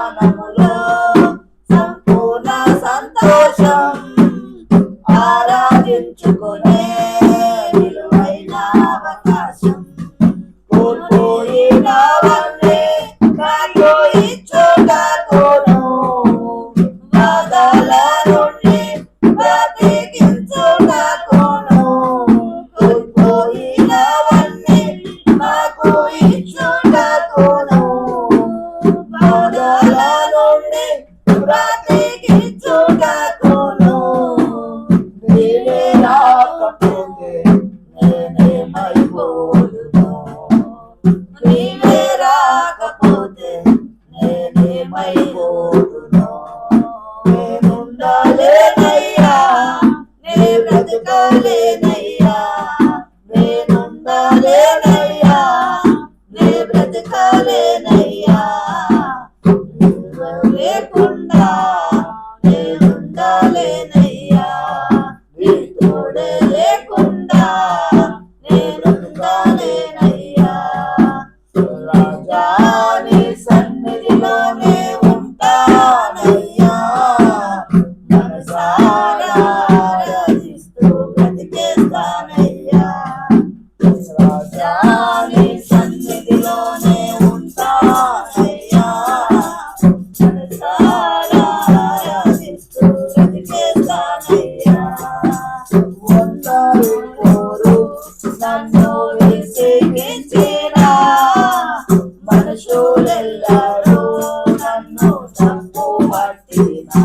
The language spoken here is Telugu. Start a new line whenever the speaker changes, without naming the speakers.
ధ్యానములో సంపూర్ణ సంతోషం ఆరాధించుకునే విలువైన అవకాశం కోల్పోయినవన్నీ నాకు ఇచ్చుటకును బాధల నుండి బ్రతికించుటకును కోల్పోయినవన్నీ నాకు ఇచ్చుటకును బాధల నుండి బ్రతికించుటకును నీవే రాకపోతే నేనేమైపోదును నీవే రాకపోతే నేనేమైపోదును నేనుండాలేనయ్యా నే బ్రతకాలేనయ్యా నేనుండాలేనయ్యా నే బ్రతకాలేనయ్యా లేకుండా నేనుండాలేనయ్యా నీ తోడే లేకుండా నేనుండాలేనయ్యా రాజా నీ సన్నిధిలోనే ఉంటానయ్యా మనసారా ఆరాధిస్తూ బ్రతికేస్తానయ్యా రాజా నీ సన్నిధిలోనే ఉంటానయ్యా మనసారా ఆరాధిస్తూ బ్రతికేస్తానయ్యా ఒంటరి పోరు నన్ను విసిగించిన మనుషులెల్లరూ నన్ను తప్పు పట్టినా